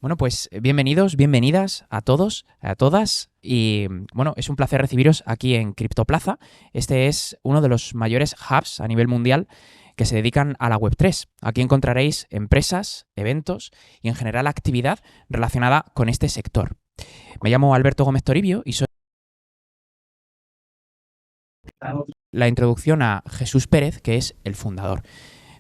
Bueno, pues bienvenidos, bienvenidas a todos, a todas. Y bueno, es un placer recibiros aquí en CryptoPlaza. Este es uno de los mayores hubs a nivel mundial que se dedican a la Web3. Aquí encontraréis empresas, eventos y en general actividad relacionada con este sector. Me llamo Alberto Gómez Toribio y soy la introducción a Jesús Pérez, que es el fundador.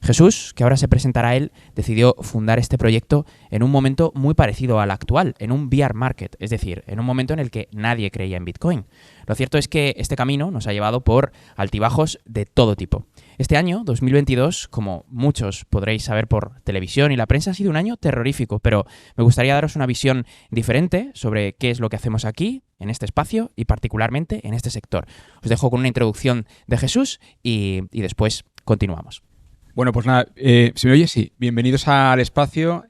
Jesús, que ahora se presentará él, decidió fundar este proyecto en un momento muy parecido al actual, en un bear market, es decir, en un momento en el que nadie creía en Bitcoin. Lo cierto es que este camino nos ha llevado por altibajos de todo tipo. Este año, 2022, como muchos podréis saber por televisión y la prensa, ha sido un año terrorífico, pero me gustaría daros una visión diferente sobre qué es lo que hacemos aquí, en este espacio y particularmente en este sector. Os dejo con una introducción de Jesús y después continuamos. Bueno, pues nada, ¿se me oye? Sí. Bienvenidos al espacio.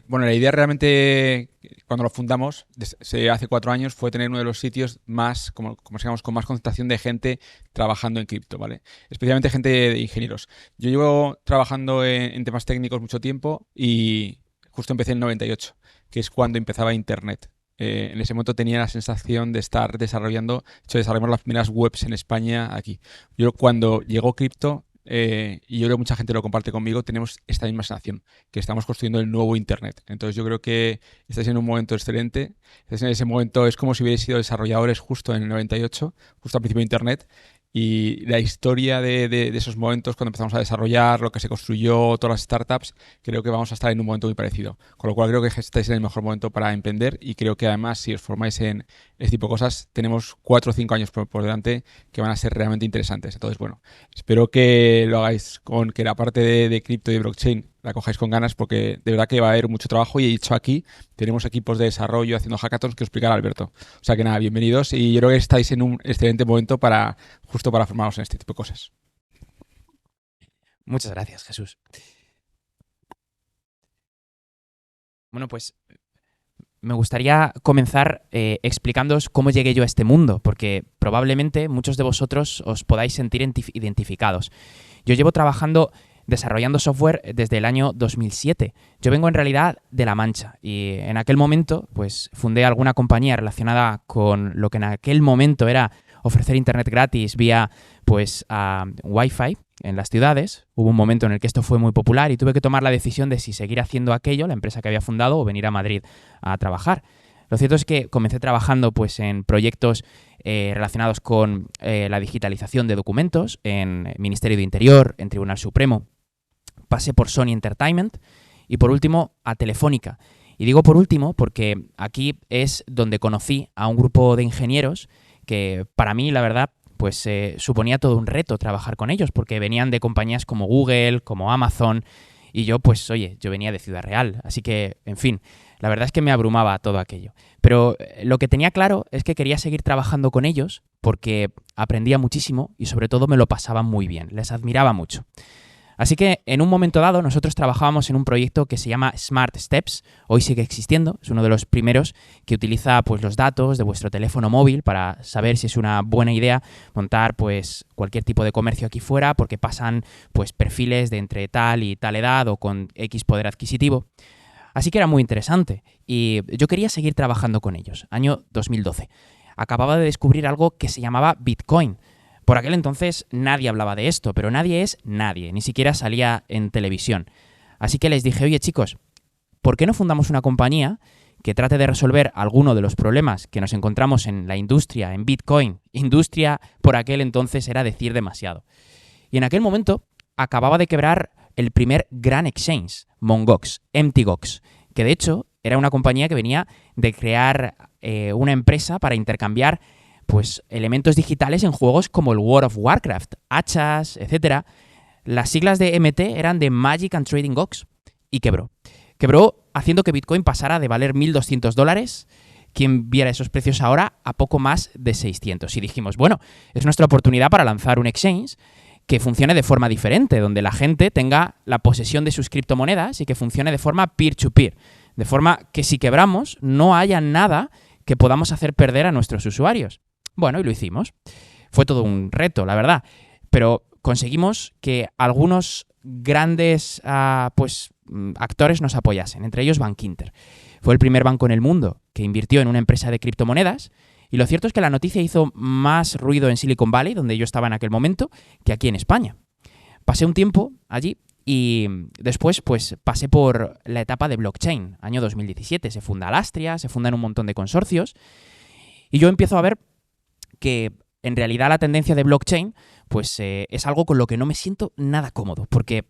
Bueno, la idea realmente, cuando lo fundamos, hace 4 años, fue tener uno de los sitios más, como digamos, con más concentración de gente trabajando en cripto, ¿vale? Especialmente gente de ingenieros. Yo llevo trabajando en temas técnicos mucho tiempo y justo empecé en el 98, que es cuando empezaba Internet. En ese momento tenía la sensación de estar desarrollando, desarrollamos las primeras webs en España aquí. Yo cuando llegó cripto, y yo creo que mucha gente lo comparte conmigo, tenemos esta misma sensación, que estamos construyendo el nuevo Internet. Entonces yo creo que estáis en un momento excelente. En ese momento es como si hubierais sido desarrolladores justo en el 98, justo al principio de Internet. Y la historia de esos momentos, cuando empezamos a desarrollar, lo que se construyó, todas las startups, creo que vamos a estar en un momento muy parecido. Con lo cual creo que estáis en el mejor momento para emprender y creo que además si os formáis en este tipo de cosas, tenemos 4 o 5 años por delante que van a ser realmente interesantes. Entonces, bueno, espero que lo hagáis con que la parte de cripto y de blockchain la cojáis con ganas porque de verdad que va a haber mucho trabajo y he dicho aquí, tenemos equipos de desarrollo haciendo hackathons que os explicará Alberto. O sea que nada, bienvenidos y yo creo que estáis en un excelente momento justo para formaros en este tipo de cosas. Muchas gracias, Jesús. Bueno, pues me gustaría comenzar explicándoos cómo llegué yo a este mundo, porque probablemente muchos de vosotros os podáis sentir identificados. Yo llevo trabajando desarrollando software desde el año 2007. Yo vengo en realidad de La Mancha y en aquel momento pues fundé alguna compañía relacionada con lo que en aquel momento era ofrecer internet gratis vía pues Wi-Fi en las ciudades. Hubo un momento en el que esto fue muy popular y tuve que tomar la decisión de si seguir haciendo aquello, la empresa que había fundado, o venir a Madrid a trabajar. Lo cierto es que comencé trabajando pues, en proyectos relacionados con la digitalización de documentos en Ministerio de Interior, en Tribunal Supremo. Pasé por Sony Entertainment y por último a Telefónica. Y digo por último porque aquí es donde conocí a un grupo de ingenieros que para mí, la verdad, pues suponía todo un reto trabajar con ellos porque venían de compañías como Google, como Amazon y yo, pues oye, yo venía de Ciudad Real. Así que, en fin, la verdad es que me abrumaba todo aquello. Pero lo que tenía claro es que quería seguir trabajando con ellos porque aprendía muchísimo y sobre todo me lo pasaba muy bien. Les admiraba mucho. Así que en un momento dado nosotros trabajábamos en un proyecto que se llama Smart Steps. Hoy sigue existiendo, es uno de los primeros que utiliza pues, los datos de vuestro teléfono móvil para saber si es una buena idea montar pues, cualquier tipo de comercio aquí fuera porque pasan pues, perfiles de entre tal y tal edad o con X poder adquisitivo. Así que era muy interesante y yo quería seguir trabajando con ellos. Año 2012. Acababa de descubrir algo que se llamaba Bitcoin. Por aquel entonces nadie hablaba de esto, pero nadie es nadie, ni siquiera salía en televisión. Así que les dije, oye chicos, ¿por qué no fundamos una compañía que trate de resolver alguno de los problemas que nos encontramos en la industria, en Bitcoin? Industria por aquel entonces era decir demasiado. Y en aquel momento acababa de quebrar el primer gran exchange, Mongox, MTGOX, que de hecho era una compañía que venía de crear una empresa para intercambiar pues, elementos digitales en juegos como el World of Warcraft, hachas, etc. Las siglas de MT eran de Magic and Trading Gox y quebró. Quebró haciendo que Bitcoin pasara de valer $1.200, quien viera esos precios ahora, a poco más de 600. Y dijimos, bueno, es nuestra oportunidad para lanzar un exchange que funcione de forma diferente, donde la gente tenga la posesión de sus criptomonedas y que funcione de forma peer-to-peer. De forma que si quebramos, no haya nada que podamos hacer perder a nuestros usuarios. Bueno, y lo hicimos. Fue todo un reto, la verdad. Pero conseguimos que algunos grandes pues, actores nos apoyasen, entre ellos Bankinter. Fue el primer banco en el mundo que invirtió en una empresa de criptomonedas y lo cierto es que la noticia hizo más ruido en Silicon Valley, donde yo estaba en aquel momento, que aquí en España. Pasé un tiempo allí y después pues pasé por la etapa de blockchain, año 2017. Se funda Alastria, se fundan un montón de consorcios y yo empiezo a ver que en realidad la tendencia de blockchain pues es algo con lo que no me siento nada cómodo, porque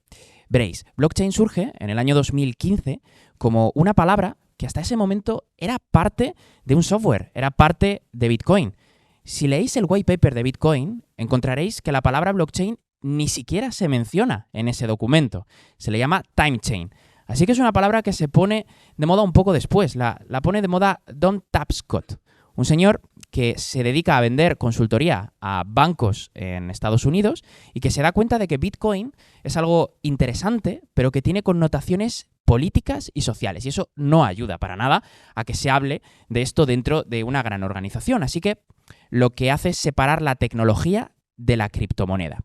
veréis, blockchain surge en el año 2015 como una palabra que hasta ese momento era parte de un software, era parte de Bitcoin. Si leéis el white paper de Bitcoin, encontraréis que la palabra blockchain ni siquiera se menciona en ese documento. Se le llama time chain. Así que es una palabra que se pone de moda un poco después. La pone de moda Don Tapscott, un señor que se dedica a vender consultoría a bancos en Estados Unidos y que se da cuenta de que Bitcoin es algo interesante, pero que tiene connotaciones políticas y sociales. Y eso no ayuda para nada a que se hable de esto dentro de una gran organización. Así que lo que hace es separar la tecnología de la criptomoneda.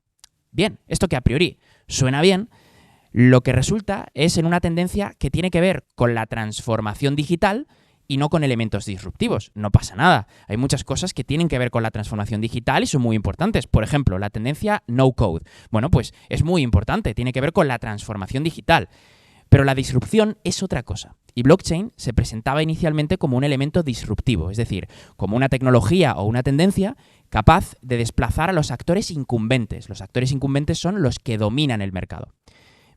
Bien, esto que a priori suena bien, lo que resulta es en una tendencia que tiene que ver con la transformación digital y no con elementos disruptivos. No pasa nada. Hay muchas cosas que tienen que ver con la transformación digital y son muy importantes. Por ejemplo, la tendencia no code. Bueno, pues es muy importante, tiene que ver con la transformación digital. Pero la disrupción es otra cosa. Y blockchain se presentaba inicialmente como un elemento disruptivo, es decir, como una tecnología o una tendencia capaz de desplazar a los actores incumbentes. Los actores incumbentes son los que dominan el mercado.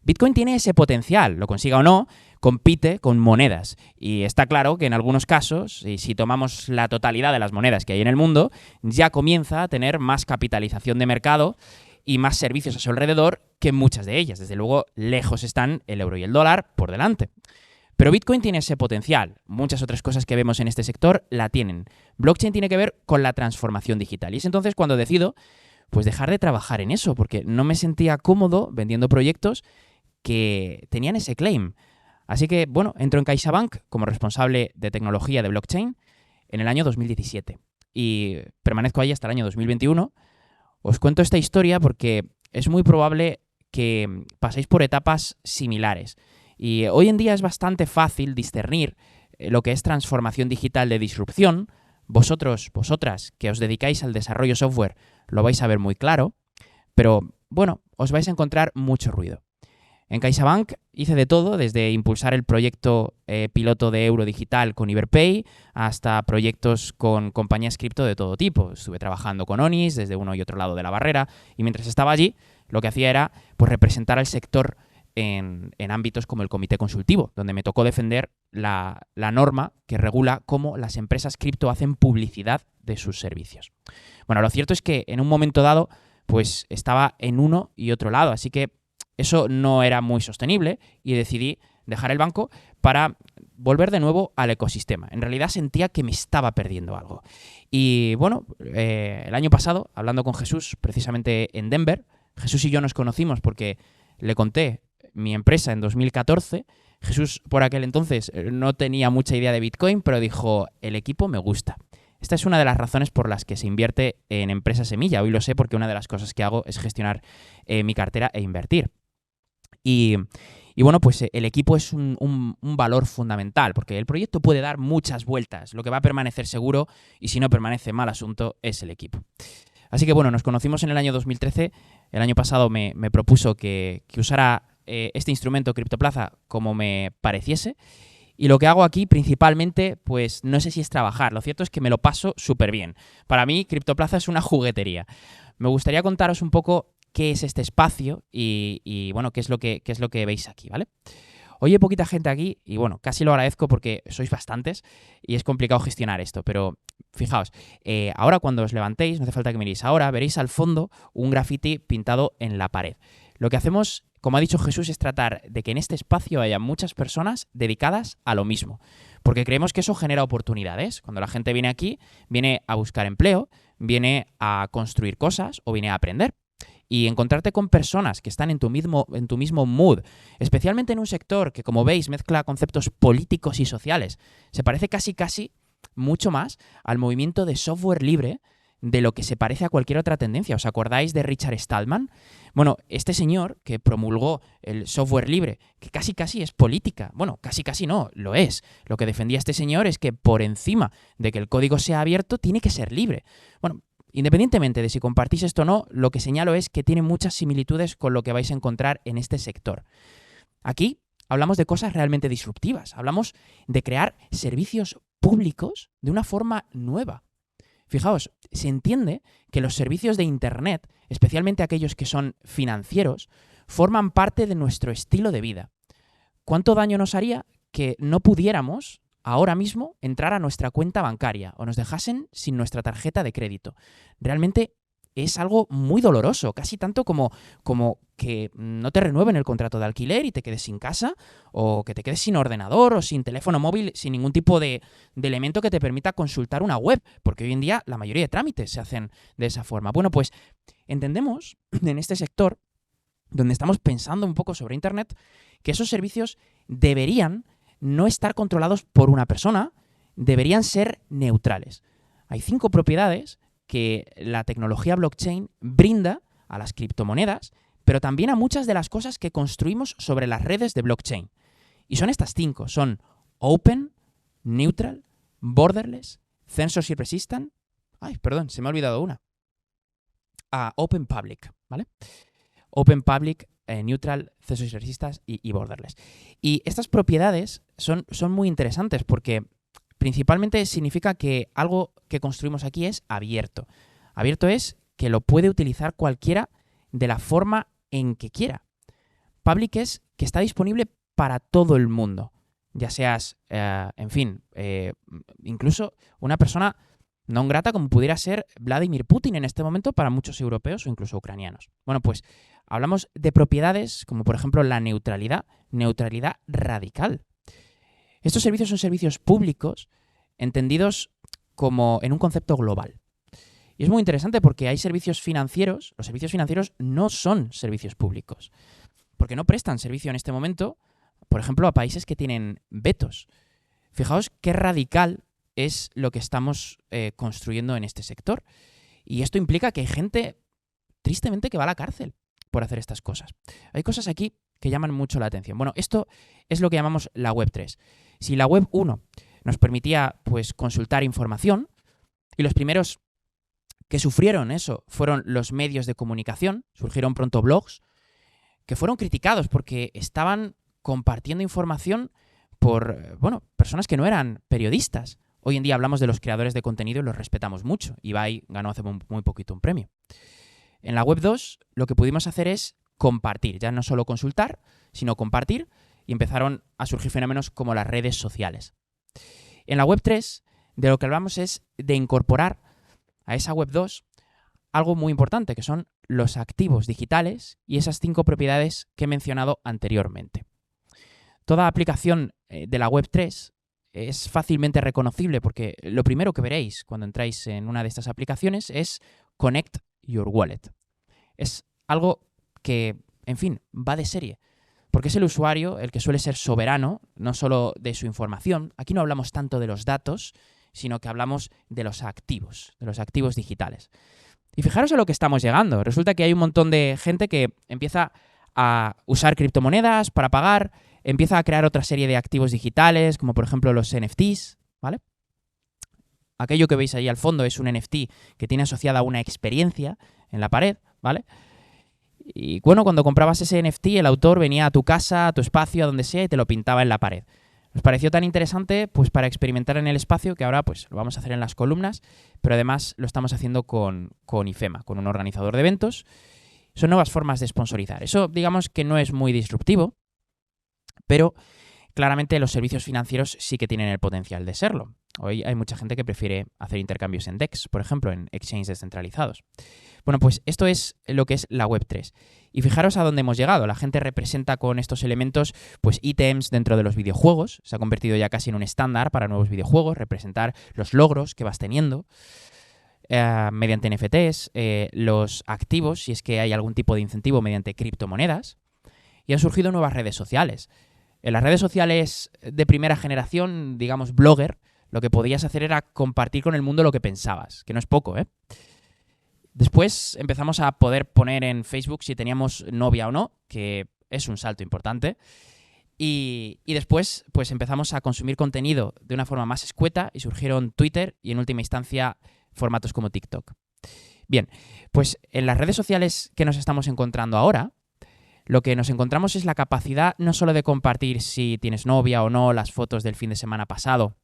Bitcoin tiene ese potencial, lo consiga o no, compite con monedas. Y está claro que en algunos casos, y si tomamos la totalidad de las monedas que hay en el mundo, ya comienza a tener más capitalización de mercado y más servicios a su alrededor que muchas de ellas. Desde luego, lejos están el euro y el dólar por delante. Pero Bitcoin tiene ese potencial. Muchas otras cosas que vemos en este sector la tienen. Blockchain tiene que ver con la transformación digital. Y es entonces cuando decido pues dejar de trabajar en eso, porque no me sentía cómodo vendiendo proyectos que tenían ese claim. Así que, bueno, entro en CaixaBank como responsable de tecnología de blockchain en el año 2017 y permanezco ahí hasta el año 2021. Os cuento esta historia porque es muy probable que paséis por etapas similares. Y hoy en día es bastante fácil discernir lo que es transformación digital de disrupción. Vosotras que os dedicáis al desarrollo software lo vais a ver muy claro, pero bueno, os vais a encontrar mucho ruido. En CaixaBank hice de todo, desde impulsar el proyecto piloto de euro digital con Iberpay hasta proyectos con compañías cripto de todo tipo. Estuve trabajando con ONIS desde uno y otro lado de la barrera y mientras estaba allí lo que hacía era pues, representar al sector en ámbitos como el comité consultivo, donde me tocó defender la norma que regula cómo las empresas cripto hacen publicidad de sus servicios. Bueno, lo cierto es que en un momento dado pues estaba en uno y otro lado, así que eso no era muy sostenible y decidí dejar el banco para volver de nuevo al ecosistema. En realidad sentía que me estaba perdiendo algo. Y bueno, el año pasado, hablando con Jesús, precisamente en Denver, Jesús y yo nos conocimos porque le conté mi empresa en 2014. Jesús por aquel entonces no tenía mucha idea de Bitcoin, pero dijo, el equipo me gusta. Esta es una de las razones por las que se invierte en empresa semilla. Hoy lo sé porque una de las cosas que hago es gestionar mi cartera e invertir. Y bueno, pues el equipo es un valor fundamental, porque el proyecto puede dar muchas vueltas. Lo que va a permanecer seguro, y si no permanece mal asunto, es el equipo. Así que bueno, nos conocimos en el año 2013. El año pasado me propuso que usara este instrumento Criptoplaza como me pareciese. Y lo que hago aquí principalmente, pues no sé si es trabajar. Lo cierto es que me lo paso súper bien. Para mí, Criptoplaza es una juguetería. Me gustaría contaros un poco qué es este espacio y bueno, qué es lo que veis aquí, ¿vale? Hoy hay poquita gente aquí y bueno, casi lo agradezco porque sois bastantes y es complicado gestionar esto, pero fijaos, ahora cuando os levantéis, no hace falta que miréis ahora, veréis al fondo un graffiti pintado en la pared. Lo que hacemos, como ha dicho Jesús, es tratar de que en este espacio haya muchas personas dedicadas a lo mismo, porque creemos que eso genera oportunidades. Cuando la gente viene aquí, viene a buscar empleo, viene a construir cosas o viene a aprender. Y encontrarte con personas que están en tu mismo mood, especialmente en un sector que, como veis, mezcla conceptos políticos y sociales, se parece casi mucho más al movimiento de software libre de lo que se parece a cualquier otra tendencia. ¿Os acordáis de Richard Stallman? Bueno, este señor que promulgó el software libre, que casi es política. Bueno, casi no, lo es. Lo que defendía este señor es que por encima de que el código sea abierto, tiene que ser libre. Bueno, independientemente de si compartís esto o no, lo que señalo es que tiene muchas similitudes con lo que vais a encontrar en este sector. Aquí hablamos de cosas realmente disruptivas. Hablamos de crear servicios públicos de una forma nueva. Fijaos, se entiende que los servicios de Internet, especialmente aquellos que son financieros, forman parte de nuestro estilo de vida. ¿Cuánto daño nos haría que no pudiéramos ahora mismo entrar a nuestra cuenta bancaria o nos dejasen sin nuestra tarjeta de crédito? Realmente es algo muy doloroso, casi tanto como que no te renueven el contrato de alquiler y te quedes sin casa, o que te quedes sin ordenador o sin teléfono móvil, sin ningún tipo de elemento que te permita consultar una web, porque hoy en día la mayoría de trámites se hacen de esa forma. Bueno, pues entendemos en este sector, donde estamos pensando un poco sobre Internet, que esos servicios deberían no estar controlados por una persona, deberían ser neutrales. Hay 5 propiedades que la tecnología blockchain brinda a las criptomonedas, pero también a muchas de las cosas que construimos sobre las redes de blockchain. Y son estas 5, son Open, Neutral, Borderless, Censorship Resistant. Se me ha olvidado una. Open Public, ¿vale? Open Public, Neutral, Censorship Resistant y Borderless. Y estas propiedades son muy interesantes porque principalmente significa que algo que construimos aquí es abierto. Abierto es que lo puede utilizar cualquiera de la forma en que quiera. Public es que está disponible para todo el mundo. Ya seas, incluso una persona no grata como pudiera ser Vladimir Putin en este momento para muchos europeos o incluso ucranianos. Bueno, pues hablamos de propiedades como por ejemplo la neutralidad radical. Estos servicios son servicios públicos entendidos como en un concepto global. Y es muy interesante porque hay servicios financieros, los servicios financieros no son servicios públicos, porque no prestan servicio en este momento, por ejemplo, a países que tienen vetos. Fijaos qué radical es lo que estamos construyendo en este sector. Y esto implica que hay gente, tristemente, que va a la cárcel por hacer estas cosas. Hay cosas aquí que llaman mucho la atención. Bueno, esto es lo que llamamos la Web 3. Si la Web 1 nos permitía pues, consultar información, y los primeros que sufrieron eso fueron los medios de comunicación, surgieron pronto blogs, que fueron criticados porque estaban compartiendo información por personas que no eran periodistas. Hoy en día hablamos de los creadores de contenido y los respetamos mucho. Ibai ganó hace muy poquito un premio. En la Web 2 lo que pudimos hacer es compartir, ya no solo consultar, sino compartir, y empezaron a surgir fenómenos como las redes sociales. En la Web 3 de lo que hablamos es de incorporar a esa Web 2 algo muy importante, que son los activos digitales y esas 5 propiedades que he mencionado anteriormente. Toda aplicación de la Web 3 es fácilmente reconocible porque lo primero que veréis cuando entráis en una de estas aplicaciones es Connect Your Wallet. Es algo que, va de serie, porque es el usuario el que suele ser soberano, no solo de su información. Aquí no hablamos tanto de los datos, sino que hablamos de los activos digitales. Y fijaros a lo que estamos llegando. Resulta que hay un montón de gente que empieza a usar criptomonedas para pagar, empieza a crear otra serie de activos digitales, como por ejemplo los NFTs, ¿vale? Aquello que veis ahí al fondo es un NFT que tiene asociada una experiencia en la pared, ¿vale? Y bueno, cuando comprabas ese NFT, el autor venía a tu casa, a tu espacio, a donde sea, y te lo pintaba en la pared. Nos pareció tan interesante pues para experimentar en el espacio que ahora pues lo vamos a hacer en las columnas, pero además lo estamos haciendo con IFEMA, con un organizador de eventos. Son nuevas formas de sponsorizar. Eso digamos que no es muy disruptivo, pero claramente los servicios financieros sí que tienen el potencial de serlo. Hoy hay mucha gente que prefiere hacer intercambios en DEX, por ejemplo, en exchanges descentralizados. Bueno, pues esto es lo que es la Web 3. Y fijaros a dónde hemos llegado. La gente representa con estos elementos pues ítems dentro de los videojuegos. Se ha convertido ya casi en un estándar para nuevos videojuegos, representar los logros que vas teniendo mediante NFTs, los activos, si es que hay algún tipo de incentivo mediante criptomonedas. Y han surgido nuevas redes sociales. En las redes sociales de primera generación, digamos Blogger, lo que podías hacer era compartir con el mundo lo que pensabas, que no es poco, ¿eh? Después empezamos a poder poner en Facebook si teníamos novia o no, que es un salto importante. Y después pues empezamos a consumir contenido de una forma más escueta y surgieron Twitter y en última instancia formatos como TikTok. Bien, pues en las redes sociales que nos estamos encontrando ahora, lo que nos encontramos es la capacidad no solo de compartir si tienes novia o no, las fotos del fin de semana pasado,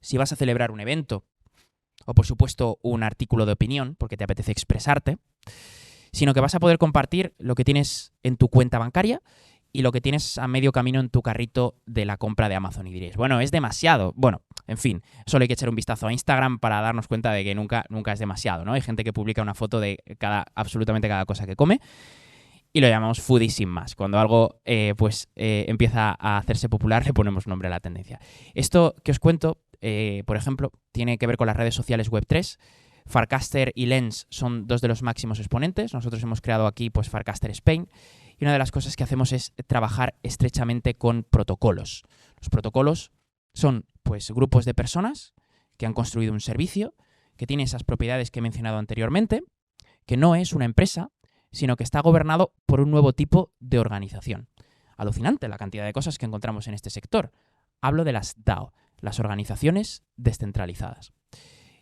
si vas a celebrar un evento o por supuesto un artículo de opinión porque te apetece expresarte, sino que vas a poder compartir lo que tienes en tu cuenta bancaria y lo que tienes a medio camino en tu carrito de la compra de Amazon. Y diréis, bueno, es demasiado. Bueno, en fin, solo hay que echar un vistazo a Instagram para darnos cuenta de que nunca es demasiado, ¿no? Hay gente que publica una foto de absolutamente cada cosa que come y lo llamamos foodie sin más. Cuando algo empieza a hacerse popular, le ponemos nombre a la tendencia. Esto que os cuento, por ejemplo, tiene que ver con las redes sociales Web3. Farcaster y Lens son dos de los máximos exponentes. Nosotros hemos creado aquí pues Farcaster Spain y una de las cosas que hacemos es trabajar estrechamente con protocolos. Los protocolos son pues grupos de personas que han construido un servicio que tiene esas propiedades que he mencionado anteriormente, que no es una empresa, sino que está gobernado por un nuevo tipo de organización. Alucinante la cantidad de cosas que encontramos en este sector. Hablo de las DAO, las organizaciones descentralizadas.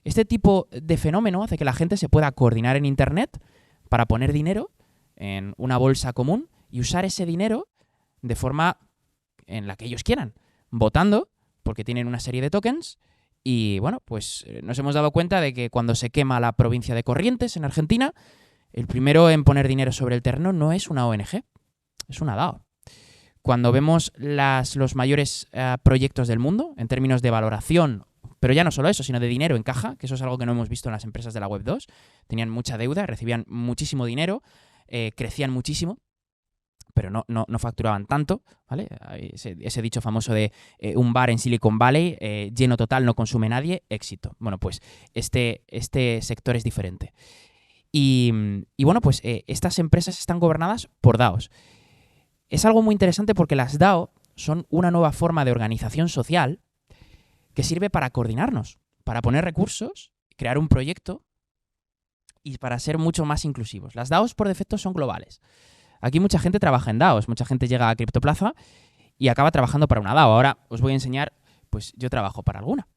Este tipo de fenómeno hace que la gente se pueda coordinar en Internet para poner dinero en una bolsa común y usar ese dinero de forma en la que ellos quieran, votando porque tienen una serie de tokens y bueno, pues nos hemos dado cuenta de que cuando se quema la provincia de Corrientes en Argentina, el primero en poner dinero sobre el terreno no es una ONG, es una DAO. Cuando vemos los mayores proyectos del mundo en términos de valoración, pero ya no solo eso, sino de dinero en caja, que eso es algo que no hemos visto en las empresas de la Web 2. Tenían mucha deuda, recibían muchísimo dinero, crecían muchísimo, pero no facturaban tanto, ¿vale? Ese dicho famoso de un bar en Silicon Valley, lleno total, no consume nadie, éxito. Bueno, pues este sector es diferente. Y bueno, pues estas empresas están gobernadas por DAOs. Es algo muy interesante porque las DAO son una nueva forma de organización social que sirve para coordinarnos, para poner recursos, crear un proyecto y para ser mucho más inclusivos. Las DAOs por defecto son globales. Aquí mucha gente trabaja en DAOs, mucha gente llega a CryptoPlaza y acaba trabajando para una DAO. Ahora os voy a enseñar, pues yo trabajo para alguna.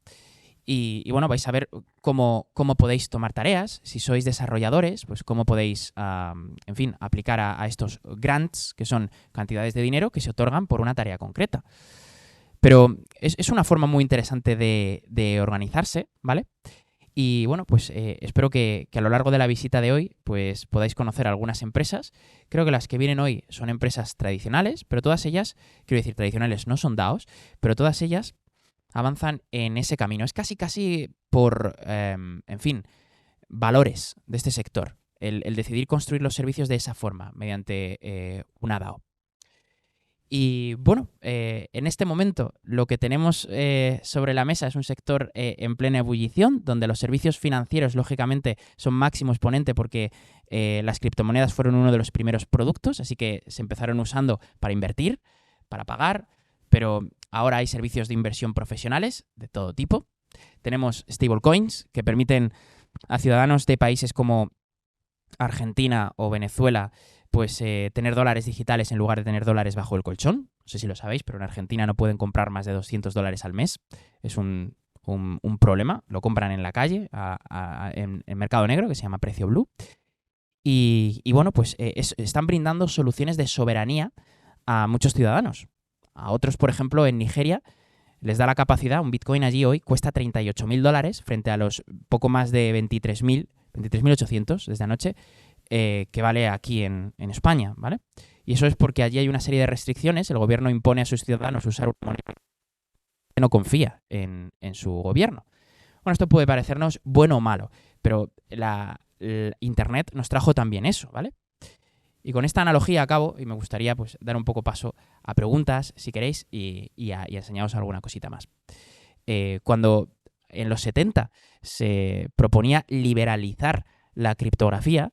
Y bueno, vais a ver cómo podéis tomar tareas. Si sois desarrolladores, pues cómo podéis, en fin, aplicar a estos grants, que son cantidades de dinero que se otorgan por una tarea concreta. Pero es una forma muy interesante de organizarse, ¿vale? Y bueno, pues espero que a lo largo de la visita de hoy pues podáis conocer algunas empresas. Creo que las que vienen hoy son empresas tradicionales, pero todas ellas, quiero decir, tradicionales no son DAOs, pero todas ellas avanzan en ese camino. Es casi por, en fin, valores de este sector. El decidir construir los servicios de esa forma, mediante una DAO. Y bueno, en este momento lo que tenemos sobre la mesa es un sector en plena ebullición, donde los servicios financieros, lógicamente, son máximo exponente porque las criptomonedas fueron uno de los primeros productos, así que se empezaron usando para invertir, para pagar, pero ahora hay servicios de inversión profesionales de todo tipo. Tenemos stablecoins que permiten a ciudadanos de países como Argentina o Venezuela pues tener dólares digitales en lugar de tener dólares bajo el colchón. No sé si lo sabéis, pero en Argentina no pueden comprar más de $200 al mes. Es un problema. Lo compran en la calle, en mercado negro, que se llama precio blue. Y bueno, pues están brindando soluciones de soberanía a muchos ciudadanos. A otros, por ejemplo, en Nigeria, les da la capacidad, un Bitcoin allí hoy cuesta $38.000 frente a los poco más de 23.800 desde anoche, que vale aquí en España, ¿vale? Y eso es porque allí hay una serie de restricciones. El gobierno impone a sus ciudadanos usar una moneda que no confía en su gobierno. Bueno, esto puede parecernos bueno o malo, pero Internet nos trajo también eso, ¿vale? Y con esta analogía acabo y me gustaría pues dar un poco paso a preguntas, si queréis, y a enseñaros alguna cosita más. Cuando en los 70 se proponía liberalizar la criptografía,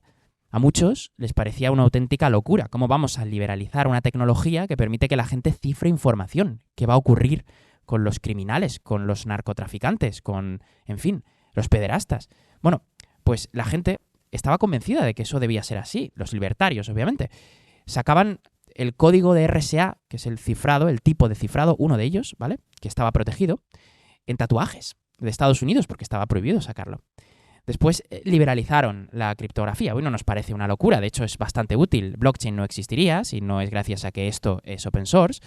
a muchos les parecía una auténtica locura. ¿Cómo vamos a liberalizar una tecnología que permite que la gente cifre información? ¿Qué va a ocurrir con los criminales, con los narcotraficantes, con, en fin, los pederastas? Bueno, pues la gente estaba convencida de que eso debía ser así, los libertarios, obviamente. Sacaban el código de RSA, que es el cifrado, el tipo de cifrado, uno de ellos, ¿vale? Que estaba protegido, en tatuajes de Estados Unidos, porque estaba prohibido sacarlo. Después liberalizaron la criptografía. Bueno, nos parece una locura, de hecho es bastante útil. Blockchain no existiría si no es gracias a que esto es open source,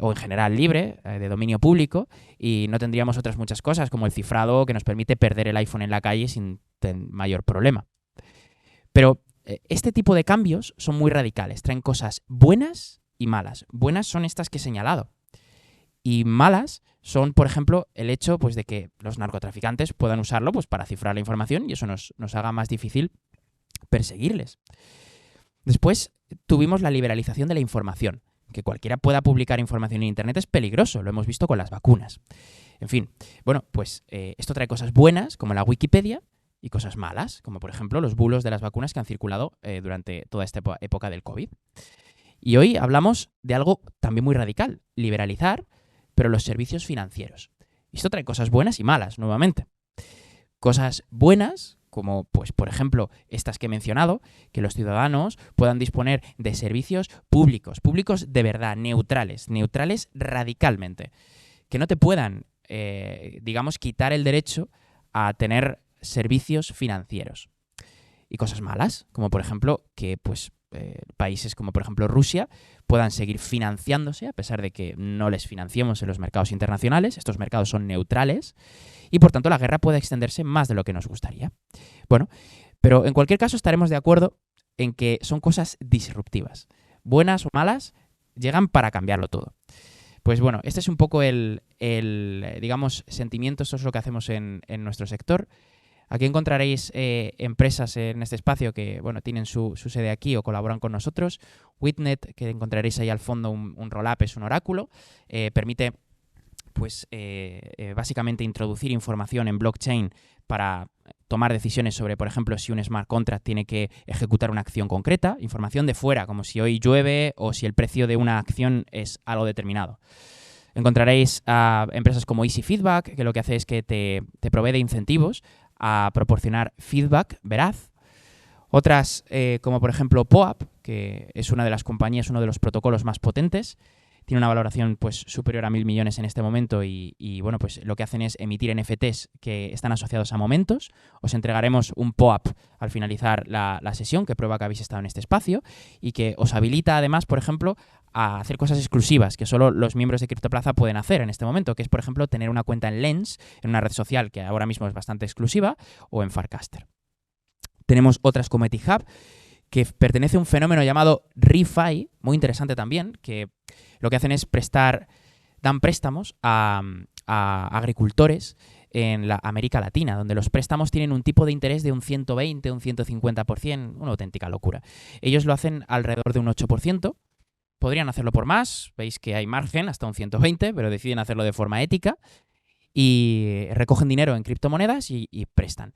o en general libre, de dominio público, y no tendríamos otras muchas cosas como el cifrado que nos permite perder el iPhone en la calle sin mayor problema. Pero este tipo de cambios son muy radicales, traen cosas buenas y malas. Buenas son estas que he señalado. Y malas son, por ejemplo, el hecho pues, de que los narcotraficantes puedan usarlo pues, para cifrar la información y eso nos haga más difícil perseguirles. Después tuvimos la liberalización de la información. Que cualquiera pueda publicar información en Internet es peligroso, lo hemos visto con las vacunas. En fin, bueno, pues esto trae cosas buenas, como la Wikipedia, y cosas malas, como por ejemplo los bulos de las vacunas que han circulado durante toda esta época del COVID. Y hoy hablamos de algo también muy radical, liberalizar, pero los servicios financieros. Y esto trae cosas buenas y malas, nuevamente. Cosas buenas, como pues por ejemplo estas que he mencionado, que los ciudadanos puedan disponer de servicios públicos de verdad, neutrales radicalmente, que no te puedan, digamos, quitar el derecho a tener servicios financieros. Y cosas malas, como por ejemplo que pues países como por ejemplo Rusia puedan seguir financiándose a pesar de que no les financiemos en los mercados internacionales. Estos mercados son neutrales y por tanto la guerra puede extenderse más de lo que nos gustaría. Bueno, pero en cualquier caso estaremos de acuerdo en que son cosas disruptivas. Buenas o malas, llegan para cambiarlo todo. Pues bueno, este es un poco el digamos, sentimiento. Esto es lo que hacemos en nuestro sector. Aquí encontraréis empresas en este espacio que bueno, tienen su sede aquí o colaboran con nosotros. Witnet, que encontraréis ahí al fondo, un roll-up, es un oráculo. Permite pues, básicamente introducir información en blockchain para tomar decisiones sobre, por ejemplo, si un smart contract tiene que ejecutar una acción concreta. Información de fuera, como si hoy llueve o si el precio de una acción es algo determinado. Encontraréis a empresas como Easy Feedback, que lo que hace es que te provee de incentivos a proporcionar feedback veraz. Otras, como por ejemplo POAP, que es una de las compañías, uno de los protocolos más potentes, tiene una valoración pues superior a 1.000 millones en este momento y bueno, pues lo que hacen es emitir NFTs que están asociados a momentos. Os entregaremos un POAP al finalizar la sesión que prueba que habéis estado en este espacio y que os habilita además, por ejemplo, a hacer cosas exclusivas que solo los miembros de CryptoPlaza pueden hacer en este momento, que es, por ejemplo, tener una cuenta en Lens, en una red social que ahora mismo es bastante exclusiva, o en Farcaster. Tenemos otras como EtiHub, que pertenece a un fenómeno llamado ReFi, muy interesante también, que lo que hacen es dan préstamos a agricultores en la América Latina, donde los préstamos tienen un tipo de interés de un 120, un 150%, una auténtica locura. Ellos lo hacen alrededor de un 8%, podrían hacerlo por más, veis que hay margen hasta un 120, pero deciden hacerlo de forma ética y recogen dinero en criptomonedas y prestan.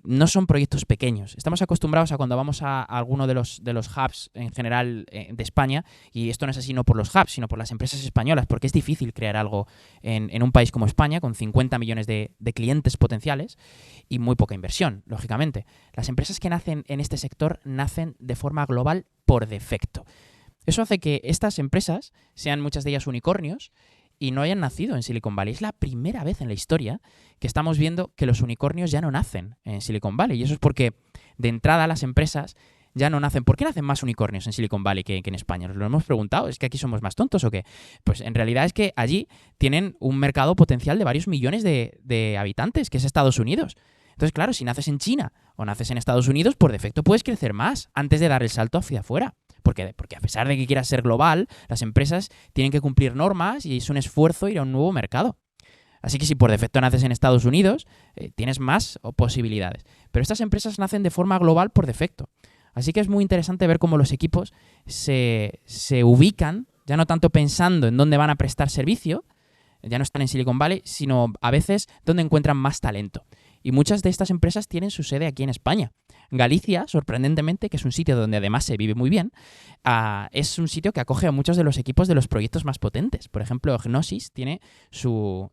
No son proyectos pequeños. Estamos acostumbrados a cuando vamos a alguno de los hubs en general de España, y esto no es así no por los hubs, sino por las empresas españolas, porque es difícil crear algo en un país como España, con 50 millones de clientes potenciales y muy poca inversión, lógicamente. Las empresas que nacen en este sector nacen de forma global por defecto. Eso hace que estas empresas sean muchas de ellas unicornios y no hayan nacido en Silicon Valley. Es la primera vez en la historia que estamos viendo que los unicornios ya no nacen en Silicon Valley. Y eso es porque, de entrada, las empresas ya no nacen. ¿Por qué nacen más unicornios en Silicon Valley que en España? ¿Nos lo hemos preguntado? ¿Es que aquí somos más tontos o qué? Pues en realidad es que allí tienen un mercado potencial de varios millones de habitantes, que es Estados Unidos. Entonces, claro, si naces en China o naces en Estados Unidos, por defecto puedes crecer más antes de dar el salto hacia afuera. Porque a pesar de que quieras ser global, las empresas tienen que cumplir normas y es un esfuerzo ir a un nuevo mercado. Así que si por defecto naces en Estados Unidos, tienes más posibilidades. Pero estas empresas nacen de forma global por defecto. Así que es muy interesante ver cómo los equipos se ubican, ya no tanto pensando en dónde van a prestar servicio, ya no están en Silicon Valley, sino a veces donde encuentran más talento. Y muchas de estas empresas tienen su sede aquí en España. Galicia, sorprendentemente, que es un sitio donde además se vive muy bien, es un sitio que acoge a muchos de los equipos de los proyectos más potentes. Por ejemplo, Gnosis tiene su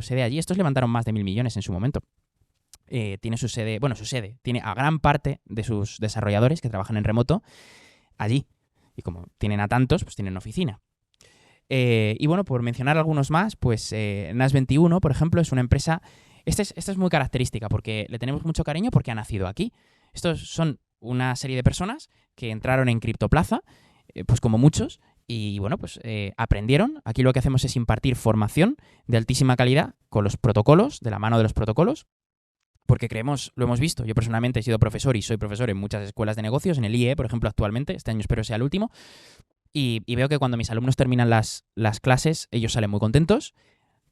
sede allí. Estos levantaron más de 1.000 millones en su momento. tiene su sede, tiene a gran parte de sus desarrolladores que trabajan en remoto allí. Y como tienen a tantos, pues tienen oficina. Y bueno, por mencionar algunos más, pues NAS21, por ejemplo, es una empresa. Esta es muy característica porque le tenemos mucho cariño porque ha nacido aquí. Estos son una serie de personas que entraron en Criptoplaza, pues como muchos, y bueno, pues aprendieron. Aquí lo que hacemos es impartir formación de altísima calidad con los protocolos, de la mano de los protocolos, porque creemos, lo hemos visto, yo personalmente he sido profesor y soy profesor en muchas escuelas de negocios, en el IE, por ejemplo, actualmente, este año espero sea el último, y veo que cuando mis alumnos terminan las clases, ellos salen muy contentos,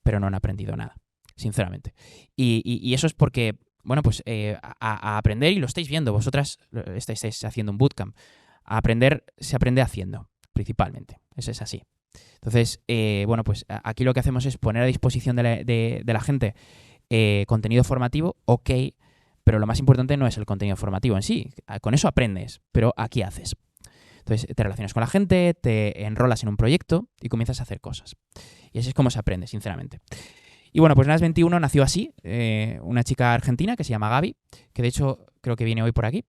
pero no han aprendido nada, sinceramente. Y eso es porque, bueno, pues a aprender, y lo estáis viendo, vosotras estáis haciendo un bootcamp, a aprender se aprende haciendo, principalmente, eso es así. Entonces, bueno, pues aquí lo que hacemos es poner a disposición de la gente contenido formativo, ok, pero lo más importante no es el contenido formativo en sí, con eso aprendes, pero aquí haces. Entonces te relacionas con la gente, te enrolas en un proyecto y comienzas a hacer cosas. Y así es como se aprende, sinceramente. Y bueno, pues NAS21 nació así, una chica argentina que se llama Gaby, que de hecho creo que viene hoy por aquí.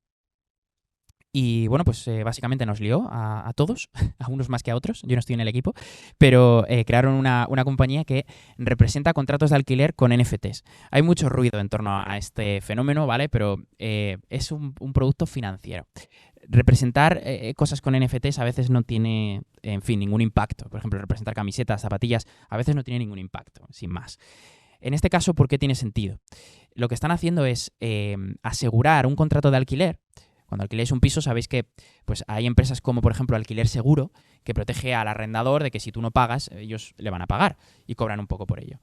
Y bueno, pues básicamente nos lió a todos, a unos más que a otros, yo no estoy en el equipo, pero crearon una compañía que representa contratos de alquiler con NFTs. Hay mucho ruido en torno a este fenómeno, ¿vale? Pero es un producto financiero. Representar cosas con NFTs a veces no tiene, en fin, ningún impacto. Por ejemplo, representar camisetas, zapatillas, a veces no tiene ningún impacto, sin más. En este caso, ¿por qué tiene sentido? Lo que están haciendo es asegurar un contrato de alquiler. Cuando alquiléis un piso, sabéis que pues, hay empresas como, por ejemplo, Alquiler Seguro, que protege al arrendador de que si tú no pagas, ellos le van a pagar y cobran un poco por ello.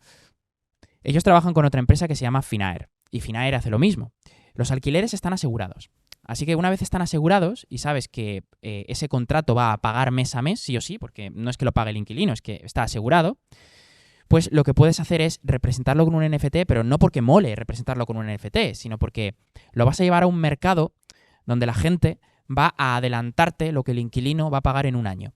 Ellos trabajan con otra empresa que se llama Finaer, y Finaer hace lo mismo. Los alquileres están asegurados. Así que una vez están asegurados y sabes que ese contrato va a pagar mes a mes, sí o sí, porque no es que lo pague el inquilino, es que está asegurado, pues lo que puedes hacer es representarlo con un NFT, pero no porque mole representarlo con un NFT, sino porque lo vas a llevar a un mercado donde la gente va a adelantarte lo que el inquilino va a pagar en un año.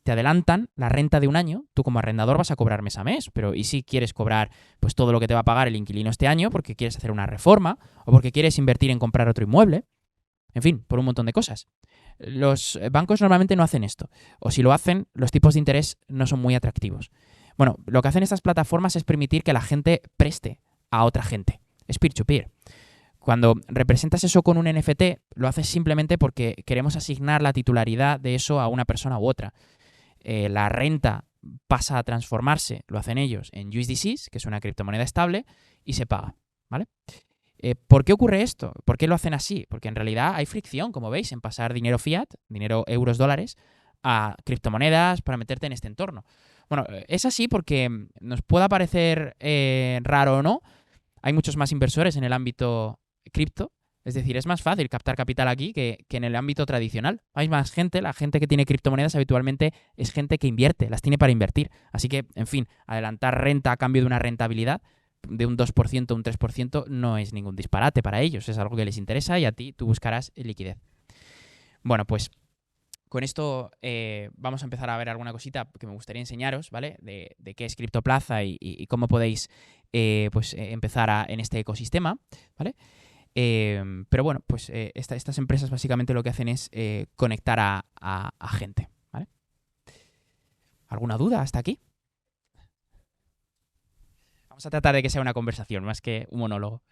Te adelantan la renta de un año, tú como arrendador vas a cobrar mes a mes, pero ¿y si quieres cobrar pues todo lo que te va a pagar el inquilino este año porque quieres hacer una reforma o porque quieres invertir en comprar otro inmueble? En fin, por un montón de cosas. Los bancos normalmente no hacen esto, o si lo hacen, los tipos de interés no son muy atractivos. Bueno, lo que hacen estas plataformas es permitir que la gente preste a otra gente. Es peer-to-peer. Cuando representas eso con un NFT, lo haces simplemente porque queremos asignar la titularidad de eso a una persona u otra. La renta pasa a transformarse, lo hacen ellos, en USDCs, que es una criptomoneda estable, y se paga, ¿vale? ¿Por qué ocurre esto? ¿Por qué lo hacen así? Porque en realidad hay fricción, como veis, en pasar dinero fiat, dinero euros, dólares, a criptomonedas para meterte en este entorno. Bueno, es así porque nos pueda parecer raro o no, hay muchos más inversores en el ámbito cripto, es decir, es más fácil captar capital aquí que en el ámbito tradicional. Hay más gente, la gente que tiene criptomonedas habitualmente es gente que invierte, las tiene para invertir. Así que, en fin, adelantar renta a cambio de una rentabilidad de un 2%, un 3%, no es ningún disparate para ellos, es algo que les interesa y a ti tú buscarás liquidez. Bueno, pues con esto vamos a empezar a ver alguna cosita que me gustaría enseñaros, ¿vale? De qué es Criptoplaza y cómo podéis empezar en este ecosistema, ¿vale? Pero bueno, pues estas empresas básicamente lo que hacen es conectar a gente, ¿vale? ¿Alguna duda hasta aquí? Vamos a tratar de que sea una conversación más que un monólogo.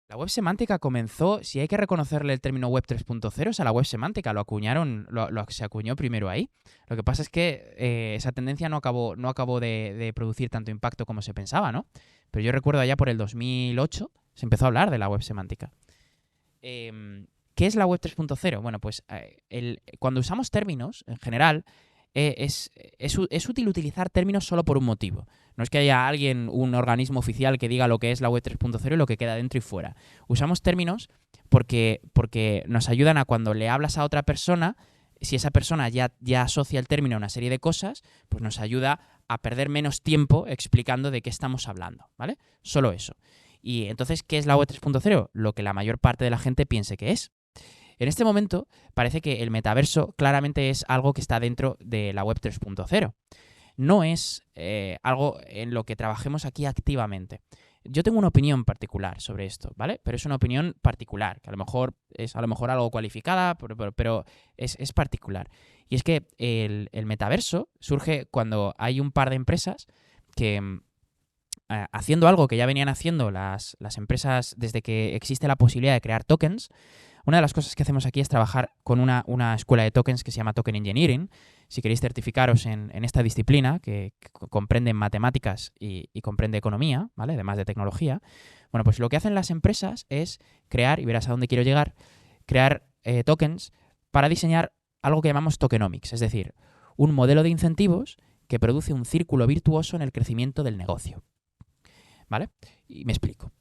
La web semántica comenzó, si hay que reconocerle el término web 3.0, es a la web semántica, se acuñó primero ahí. Lo que pasa es que esa tendencia no acabó de producir tanto impacto como se pensaba, ¿no? Pero yo recuerdo allá por el 2008 se empezó a hablar de la web semántica. ¿Qué es la web 3.0? Bueno, pues cuando usamos términos, en general, es útil utilizar términos solo por un motivo. No es que haya un organismo oficial que diga lo que es la web 3.0 y lo que queda dentro y fuera. Usamos términos porque nos ayudan a cuando le hablas a otra persona si esa persona ya asocia el término a una serie de cosas, pues nos ayuda a perder menos tiempo explicando de qué estamos hablando, ¿vale? Solo eso. Y entonces, ¿qué es la web 3.0? Lo que la mayor parte de la gente piense que es. En este momento parece que el metaverso claramente es algo que está dentro de la web 3.0. No es algo en lo que trabajemos aquí activamente. Yo tengo una opinión particular sobre esto, ¿vale? Pero es una opinión particular, que a lo mejor es algo cualificada, pero es particular. Y es que el metaverso surge cuando hay un par de empresas que haciendo algo que ya venían haciendo las empresas desde que existe la posibilidad de crear tokens. Una de las cosas que hacemos aquí es trabajar con una escuela de tokens que se llama Token Engineering. Si queréis certificaros en esta disciplina, que comprende matemáticas y comprende economía, ¿vale? Además de tecnología. Bueno, pues lo que hacen las empresas es crear, y verás a dónde quiero llegar, crear tokens para diseñar algo que llamamos tokenomics, es decir, un modelo de incentivos que produce un círculo virtuoso en el crecimiento del negocio. ¿Vale? Y me explico.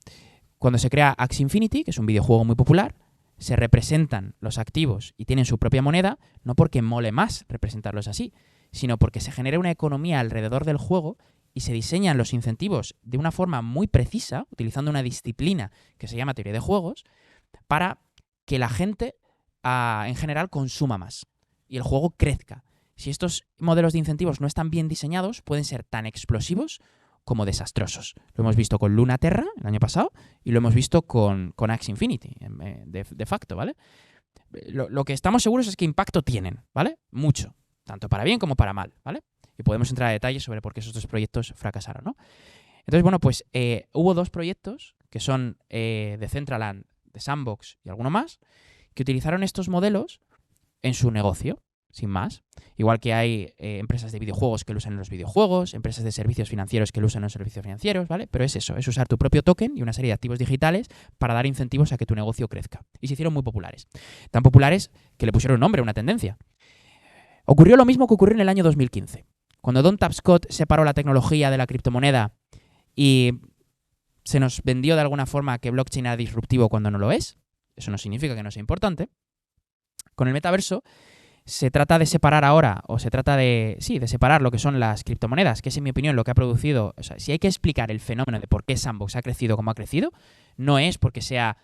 Cuando se crea Axie Infinity, que es un videojuego muy popular, se representan los activos y tienen su propia moneda, no porque mole más representarlos así, sino porque se genera una economía alrededor del juego y se diseñan los incentivos de una forma muy precisa, utilizando una disciplina que se llama teoría de juegos, para que la gente en general consuma más y el juego crezca. Si estos modelos de incentivos no están bien diseñados, pueden ser tan explosivos como desastrosos. Lo hemos visto con Lunaterra el año pasado y lo hemos visto con Axie Infinity, de facto, ¿vale? Lo que estamos seguros es que impacto tienen, ¿vale? Mucho, tanto para bien como para mal, ¿vale? Y podemos entrar a detalles sobre por qué esos dos proyectos fracasaron, ¿no? Entonces, bueno, pues hubo dos proyectos que son de Decentraland, de Sandbox y alguno más, que utilizaron estos modelos en su negocio, sin más. Igual que hay empresas de videojuegos que lo usan en los videojuegos, empresas de servicios financieros que lo usan en los servicios financieros, ¿vale? Pero es eso, es usar tu propio token y una serie de activos digitales para dar incentivos a que tu negocio crezca. Y se hicieron muy populares. Tan populares que le pusieron nombre, una tendencia. Ocurrió lo mismo que ocurrió en el año 2015. Cuando Don Tapscott separó la tecnología de la criptomoneda y se nos vendió de alguna forma que blockchain era disruptivo cuando no lo es, eso no significa que no sea importante, con el metaverso se trata de separar ahora, o se trata de separar lo que son las criptomonedas, que es en mi opinión lo que ha producido. O sea, si hay que explicar el fenómeno de por qué Sandbox ha crecido como ha crecido, no es porque sea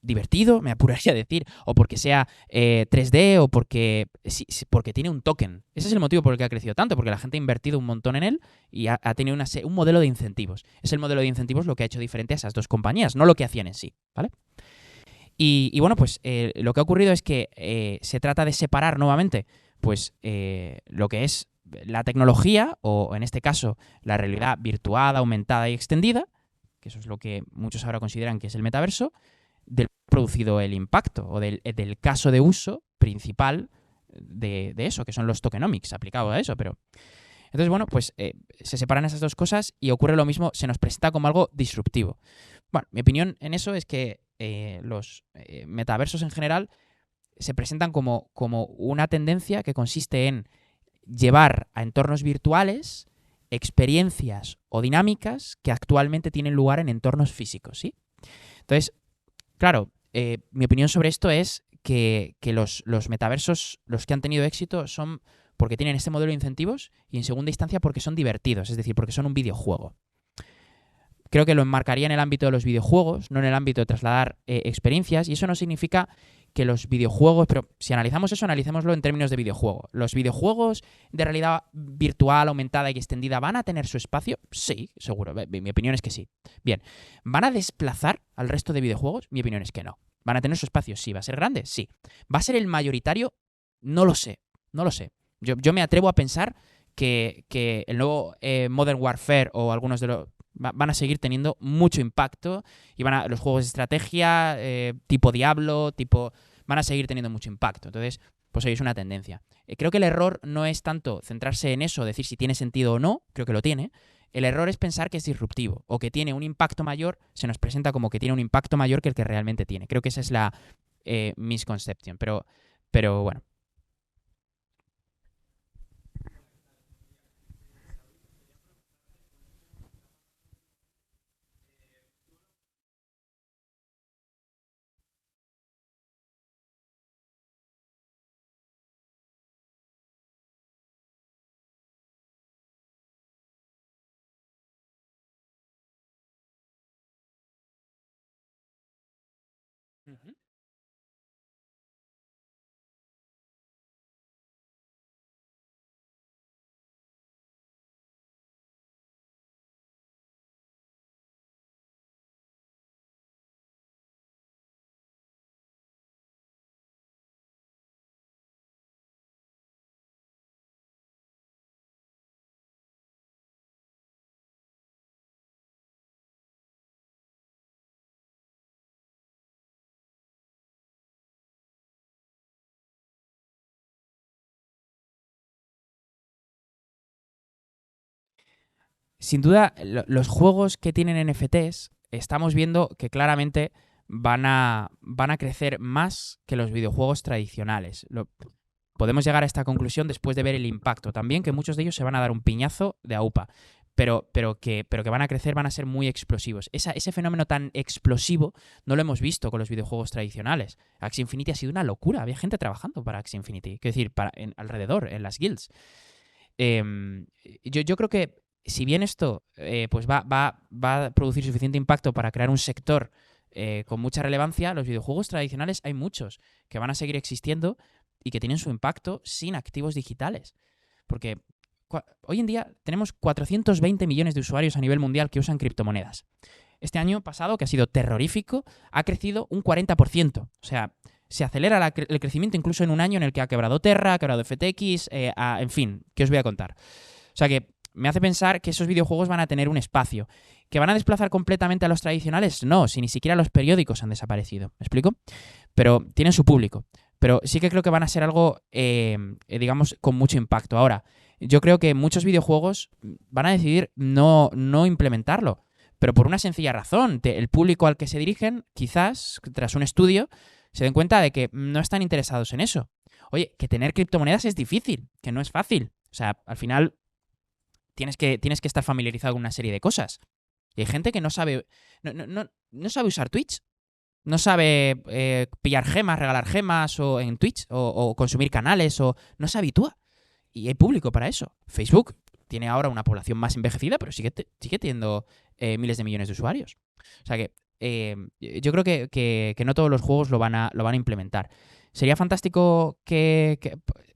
divertido, me apuraría a decir, o porque sea 3D, o porque tiene un token. Ese es el motivo por el que ha crecido tanto, porque la gente ha invertido un montón en él y ha tenido un modelo de incentivos. Es el modelo de incentivos lo que ha hecho diferente a esas dos compañías, no lo que hacían en sí, ¿vale? Y bueno, pues lo que ha ocurrido es que se trata de separar nuevamente pues lo que es la tecnología, o en este caso la realidad virtual, aumentada y extendida, que eso es lo que muchos ahora consideran que es el metaverso, del producido el impacto o del caso de uso principal de eso, que son los tokenomics aplicados a eso. Pero entonces, bueno, pues se separan esas dos cosas y ocurre lo mismo, se nos presenta como algo disruptivo. Bueno, mi opinión en eso es que los metaversos en general se presentan como una tendencia que consiste en llevar a entornos virtuales experiencias o dinámicas que actualmente tienen lugar en entornos físicos, ¿sí? Entonces, claro, mi opinión sobre esto es que los metaversos, los que han tenido éxito, son porque tienen este modelo de incentivos y en segunda instancia porque son divertidos, es decir, porque son un videojuego. Creo que lo enmarcaría en el ámbito de los videojuegos, no en el ámbito de trasladar experiencias, y eso no significa que los videojuegos, pero si analizamos eso, analicémoslo en términos de videojuego. ¿Los videojuegos de realidad virtual, aumentada y extendida van a tener su espacio? Sí, seguro. Mi opinión es que sí. Bien, ¿van a desplazar al resto de videojuegos? Mi opinión es que no. ¿Van a tener su espacio? Sí. ¿Va a ser grande? Sí. ¿Va a ser el mayoritario? No lo sé. No lo sé. Yo me atrevo a pensar que el nuevo Modern Warfare o algunos de los van a seguir teniendo mucho impacto y los juegos de estrategia tipo Diablo, van a seguir teniendo mucho impacto. Entonces, pues ahí es una tendencia. Creo que el error no es tanto centrarse en eso, decir si tiene sentido o no, creo que lo tiene. El error es pensar que es disruptivo o que tiene un impacto mayor, se nos presenta como que tiene un impacto mayor que el que realmente tiene. Creo que esa es la misconception, pero bueno. Ujú. Sin duda, los juegos que tienen NFTs, estamos viendo que claramente van a crecer más que los videojuegos tradicionales. Podemos llegar a esta conclusión después de ver el impacto. También que muchos de ellos se van a dar un piñazo de AUPA, pero que van a crecer, van a ser muy explosivos. Ese fenómeno tan explosivo no lo hemos visto con los videojuegos tradicionales. Axie Infinity ha sido una locura. Había gente trabajando para Axie Infinity. Quiero decir, alrededor, en las guilds. Yo creo que si bien esto pues va a producir suficiente impacto para crear un sector con mucha relevancia, los videojuegos tradicionales hay muchos que van a seguir existiendo y que tienen su impacto sin activos digitales. Porque hoy en día tenemos 420 millones de usuarios a nivel mundial que usan criptomonedas. Este año pasado, que ha sido terrorífico, ha crecido un 40%. O sea, se acelera el crecimiento incluso en un año en el que ha quebrado Terra, ha quebrado FTX, en fin, ¿qué os voy a contar? O sea que me hace pensar que esos videojuegos van a tener un espacio. ¿Que van a desplazar completamente a los tradicionales? No, si ni siquiera los periódicos han desaparecido. ¿Me explico? Pero tienen su público. Pero sí que creo que van a ser algo, digamos, con mucho impacto. Ahora, yo creo que muchos videojuegos van a decidir no implementarlo. Pero por una sencilla razón. El público al que se dirigen, quizás, tras un estudio, se den cuenta de que no están interesados en eso. Oye, que tener criptomonedas es difícil, que no es fácil. O sea, al final tienes que estar familiarizado con una serie de cosas. Y hay gente que no sabe usar Twitch, no sabe pillar gemas, regalar gemas o en Twitch o consumir canales o no se habitúa. Y hay público para eso. Facebook tiene ahora una población más envejecida, pero sigue teniendo miles de millones de usuarios. O sea que yo creo que no todos los juegos lo van a implementar. Sería fantástico que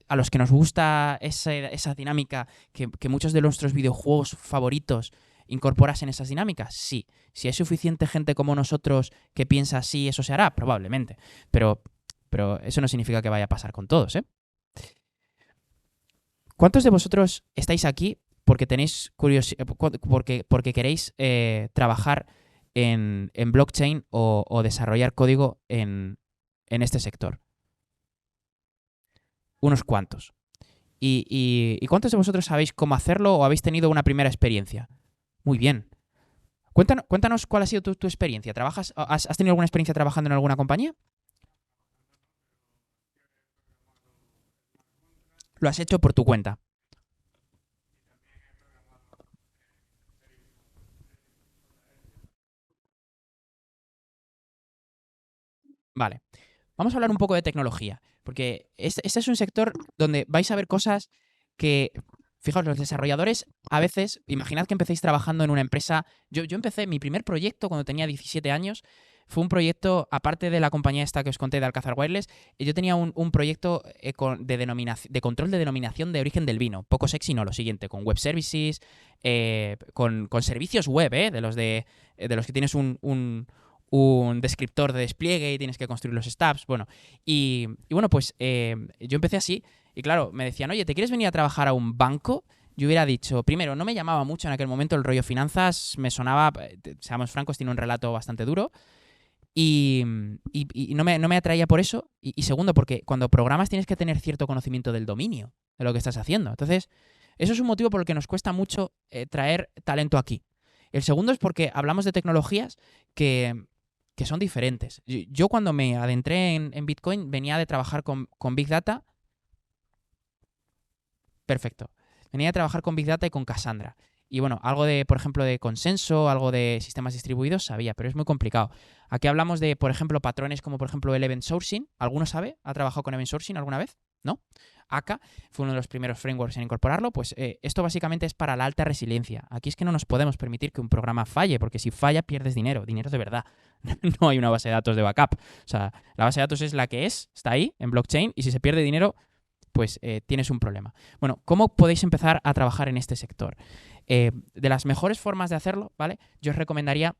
a los que nos gusta esa dinámica, que muchos de nuestros videojuegos favoritos incorporasen esas dinámicas. Sí. Si hay suficiente gente como nosotros que piensa así, eso se hará, probablemente. Pero eso no significa que vaya a pasar con todos, ¿eh? ¿Cuántos de vosotros estáis aquí porque tenéis curiosidad, porque queréis trabajar en blockchain o desarrollar código en este sector? Unos cuantos. ¿Y cuántos de vosotros sabéis cómo hacerlo o habéis tenido una primera experiencia? Muy bien. Cuéntanos cuál ha sido tu experiencia. ¿Has tenido alguna experiencia trabajando en alguna compañía? Lo has hecho por tu cuenta. Vale. Vamos a hablar un poco de tecnología, porque este es un sector donde vais a ver cosas que, fijaos, los desarrolladores a veces, imaginad que empecéis trabajando en una empresa. Yo empecé mi primer proyecto cuando tenía 17 años. Fue un proyecto, aparte de la compañía esta que os conté de Alcázar Wireless, yo tenía un proyecto de control de denominación de origen del vino. Poco sexy, no, lo siguiente, con web services, con servicios web, de los que tienes un descriptor de despliegue y tienes que construir los stubs. Bueno, y bueno, pues yo empecé así y claro, me decían, oye, ¿te quieres venir a trabajar a un banco? Yo hubiera dicho, primero, no me llamaba mucho en aquel momento el rollo finanzas, me sonaba, seamos francos, tiene un relato bastante duro y, y no me atraía por eso. Y segundo, porque cuando programas tienes que tener cierto conocimiento del dominio de lo que estás haciendo. Entonces, eso es un motivo por el que nos cuesta mucho traer talento aquí. El segundo es porque hablamos de tecnologías que son diferentes. Yo cuando me adentré en Bitcoin venía de trabajar con Big Data. Perfecto. Venía de trabajar con Big Data y con Cassandra. Y bueno, algo de, por ejemplo, de consenso, algo de sistemas distribuidos sabía, pero es muy complicado. Aquí hablamos de, por ejemplo, patrones como, por ejemplo, el event sourcing. ¿Alguno sabe? ¿Ha trabajado con event sourcing alguna vez? ¿No? Aka fue uno de los primeros frameworks en incorporarlo. Pues esto básicamente es para la alta resiliencia. Aquí es que no nos podemos permitir que un programa falle, porque si falla pierdes dinero, dinero de verdad. No hay una base de datos de backup. O sea, la base de datos es la que es, está ahí, en blockchain, y si se pierde dinero, pues tienes un problema. Bueno, ¿cómo podéis empezar a trabajar en este sector? De las mejores formas de hacerlo, ¿vale? Yo os recomendaría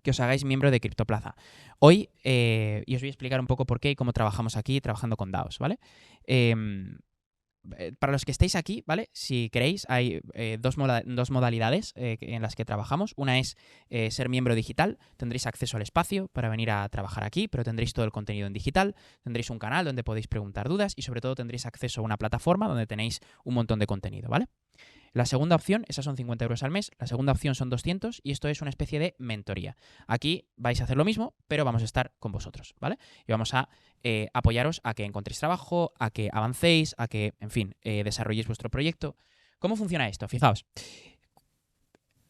que os hagáis miembro de Criptoplaza. Hoy, y os voy a explicar un poco por qué y cómo trabajamos aquí trabajando con DAOs, ¿vale? Para los que estéis aquí, ¿vale? Si queréis, hay dos modalidades en las que trabajamos. Una es ser miembro digital. Tendréis acceso al espacio para venir a trabajar aquí, pero tendréis todo el contenido en digital. Tendréis un canal donde podéis preguntar dudas y sobre todo tendréis acceso a una plataforma donde tenéis un montón de contenido, ¿vale? La segunda opción, esas son 50 euros al mes, la segunda opción son 200 y esto es una especie de mentoría. Aquí vais a hacer lo mismo, pero vamos a estar con vosotros, ¿vale? Y vamos a apoyaros a que encontréis trabajo, a que avancéis, a que, en fin, desarrolléis vuestro proyecto. ¿Cómo funciona esto? Fijaos,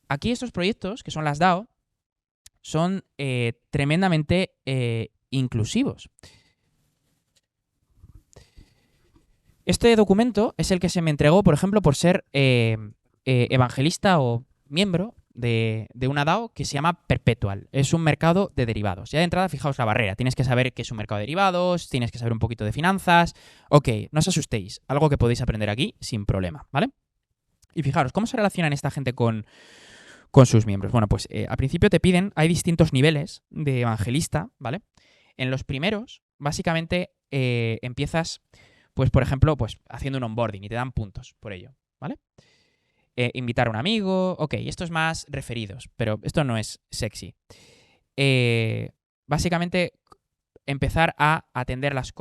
aquí estos proyectos, que son las DAO, son tremendamente inclusivos. Este documento es el que se me entregó, por ejemplo, por ser evangelista o miembro de una DAO que se llama Perpetual. Es un mercado de derivados. Ya de entrada, fijaos la barrera. Tienes que saber qué es un mercado de derivados, tienes que saber un poquito de finanzas. Ok, no os asustéis. Algo que podéis aprender aquí sin problema, ¿vale? Y fijaros, ¿cómo se relacionan esta gente con sus miembros? Bueno, pues al principio te piden, hay distintos niveles de evangelista, ¿vale? En los primeros, básicamente, empiezas, pues por ejemplo, pues haciendo un onboarding y te dan puntos por ello, ¿vale? Invitar a un amigo, ok, esto es más referidos, pero esto no es sexy. Básicamente, empezar a atender las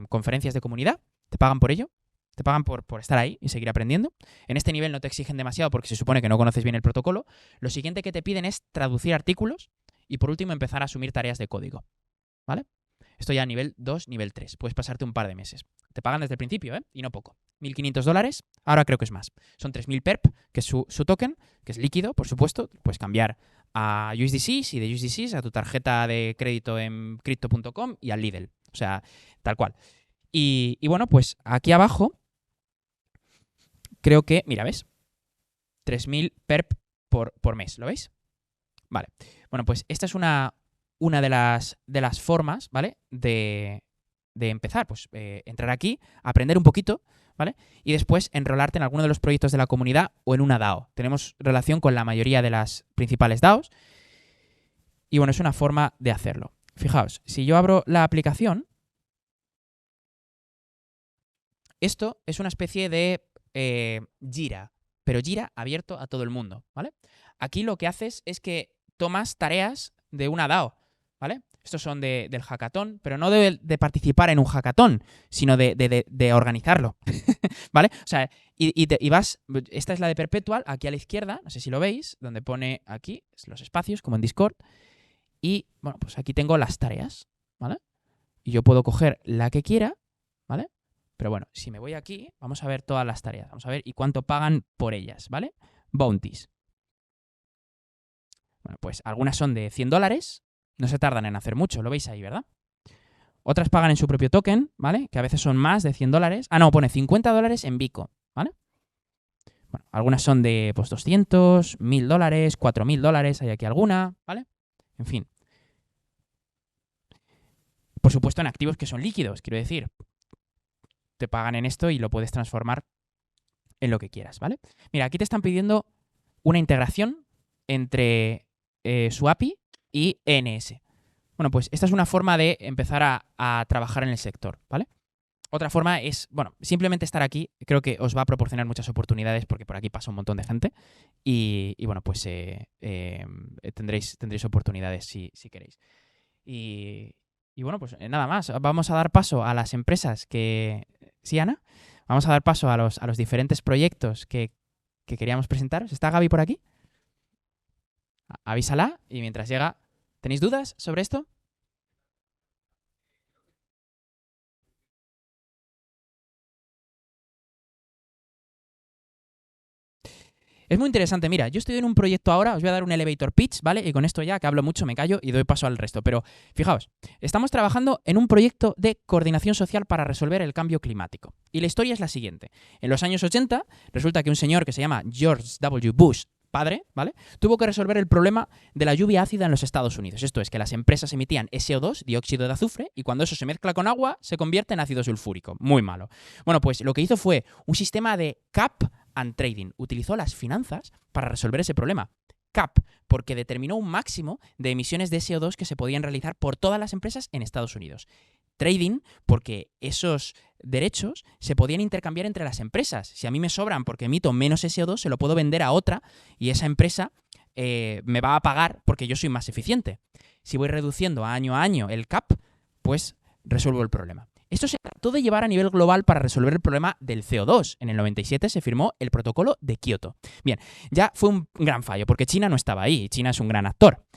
conferencias de comunidad, te pagan por ello, te pagan por estar ahí y seguir aprendiendo. En este nivel no te exigen demasiado porque se supone que no conoces bien el protocolo. Lo siguiente que te piden es traducir artículos y por último empezar a asumir tareas de código, ¿vale? Esto ya a nivel 2, nivel 3. Puedes pasarte un par de meses. Te pagan desde el principio, ¿eh? Y no poco. $1.500, ahora creo que es más. Son 3.000 perp, que es su token, que es líquido, por supuesto. Puedes cambiar a USDCs y de USDCs a tu tarjeta de crédito en crypto.com y al Lidl. O sea, tal cual. Y bueno, pues aquí abajo creo que, mira, ¿ves? 3.000 perp por mes, ¿lo veis? Vale. Bueno, pues esta es una de las formas, ¿vale? De empezar, pues entrar aquí, aprender un poquito, ¿vale? Y después enrolarte en alguno de los proyectos de la comunidad o en una DAO. Tenemos relación con la mayoría de las principales DAOs y bueno, es una forma de hacerlo. Fijaos, si yo abro la aplicación, esto es una especie de Jira, pero Jira abierto a todo el mundo, ¿vale? Aquí lo que haces es que tomas tareas de una DAO, ¿vale? Estos son del hackathon, pero no de participar en un hackathon, sino de organizarlo, ¿vale? O sea, y vas, esta es la de Perpetual, aquí a la izquierda, no sé si lo veis, donde pone aquí los espacios, como en Discord, y bueno, pues aquí tengo las tareas, ¿vale? Y yo puedo coger la que quiera, ¿vale? Pero bueno, si me voy aquí, vamos a ver todas las tareas. Vamos a ver y cuánto pagan por ellas, ¿vale? Bounties. Bueno, pues algunas son de $100, no se tardan en hacer mucho, lo veis ahí, ¿verdad? Otras pagan en su propio token, ¿vale? Que a veces son más de $100. Ah, no, pone $50 en Bico, ¿vale? Bueno, algunas son de pues 200, $1.000, $4.000, hay aquí alguna, ¿vale? En fin. Por supuesto en activos que son líquidos, quiero decir. Te pagan en esto y lo puedes transformar en lo que quieras, ¿vale? Mira, aquí te están pidiendo una integración entre su API y ENS. Bueno, pues esta es una forma de empezar a trabajar en el sector, ¿vale? Otra forma es, bueno, simplemente estar aquí, creo que os va a proporcionar muchas oportunidades porque por aquí pasa un montón de gente y bueno, pues tendréis oportunidades si queréis. Y bueno, pues nada más, vamos a dar paso a las empresas que... ¿Sí, Ana? Vamos a dar paso a los diferentes proyectos que queríamos presentaros. ¿Está Gaby por aquí? Avísala y mientras llega... ¿Tenéis dudas sobre esto? Es muy interesante. Mira, yo estoy en un proyecto ahora, os voy a dar un elevator pitch, ¿vale? Y con esto ya, que hablo mucho, me callo y doy paso al resto. Pero fijaos, estamos trabajando en un proyecto de coordinación social para resolver el cambio climático. Y la historia es la siguiente. En los años 80, resulta que un señor que se llama George W. Bush, padre, ¿vale? Tuvo que resolver el problema de la lluvia ácida en los Estados Unidos. Esto es que las empresas emitían SO2, dióxido de azufre, y cuando eso se mezcla con agua, se convierte en ácido sulfúrico. Muy malo. Bueno, pues lo que hizo fue un sistema de cap and trading. Utilizó las finanzas para resolver ese problema. Cap, porque determinó un máximo de emisiones de SO2 que se podían realizar por todas las empresas en Estados Unidos. Trading, porque esos derechos se podían intercambiar entre las empresas. Si a mí me sobran porque emito menos SO2, se lo puedo vender a otra y esa empresa me va a pagar porque yo soy más eficiente. Si voy reduciendo año a año el cap, pues resuelvo el problema. Esto se trató de llevar a nivel global para resolver el problema del CO2. En el 97 se firmó el protocolo de Kioto. Bien, ya fue un gran fallo porque China no estaba ahí. China es un gran actor.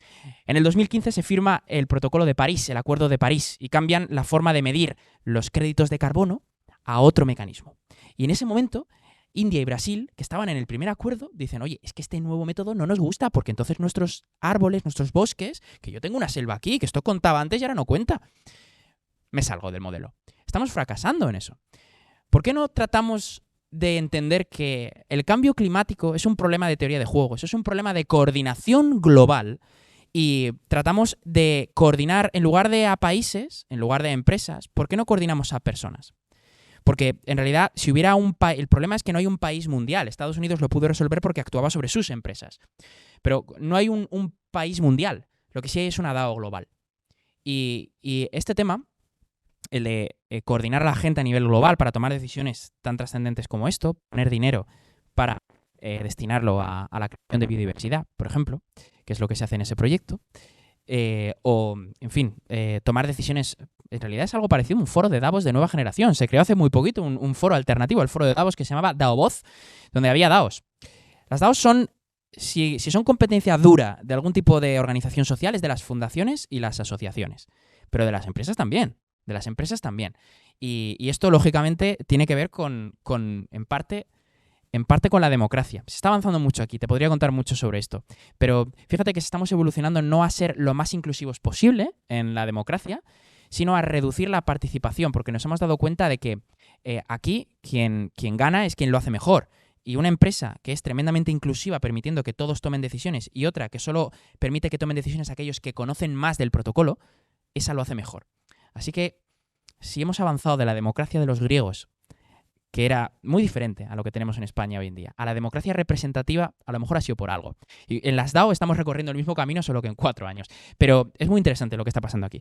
En el 2015 se firma el protocolo de París, el Acuerdo de París, y cambian la forma de medir los créditos de carbono a otro mecanismo. Y en ese momento, India y Brasil, que estaban en el primer acuerdo, dicen, oye, es que este nuevo método no nos gusta porque entonces nuestros árboles, nuestros bosques, que yo tengo una selva aquí, que esto contaba antes y ahora no cuenta. Me salgo del modelo. Estamos fracasando en eso. ¿Por qué no tratamos de entender que el cambio climático es un problema de teoría de juegos, es un problema de coordinación global y tratamos de coordinar en lugar de a países, en lugar de a empresas? ¿Por qué no coordinamos a personas? Porque en realidad, si hubiera un país, el problema es que no hay un país mundial. Estados Unidos lo pudo resolver porque actuaba sobre sus empresas. Pero no hay un país mundial. Lo que sí hay es una DAO global. Y este tema, el de coordinar a la gente a nivel global para tomar decisiones tan trascendentes como esto, poner dinero para destinarlo a la creación de biodiversidad, por ejemplo, que es lo que se hace en ese proyecto, o, en fin, tomar decisiones. En realidad es algo parecido a un foro de Davos de nueva generación. Se creó hace muy poquito un foro alternativo al foro de Davos que se llamaba DAOvoz, donde había DAOs. Las DAOs son, si son competencia dura de algún tipo de organización social, es de las fundaciones y las asociaciones, pero de las empresas también. De las empresas también. Y esto, lógicamente, tiene que ver con en parte con la democracia. Se está avanzando mucho aquí, te podría contar mucho sobre esto. Pero fíjate que estamos evolucionando no a ser lo más inclusivos posible en la democracia, sino a reducir la participación, porque nos hemos dado cuenta de que aquí quien gana es quien lo hace mejor. Y una empresa que es tremendamente inclusiva, permitiendo que todos tomen decisiones, y otra que solo permite que tomen decisiones aquellos que conocen más del protocolo, esa lo hace mejor. Así que, si hemos avanzado de la democracia de los griegos, que era muy diferente a lo que tenemos en España hoy en día, a la democracia representativa, a lo mejor ha sido por algo. Y en las DAO estamos recorriendo el mismo camino, solo que en 4 años. Pero es muy interesante lo que está pasando aquí.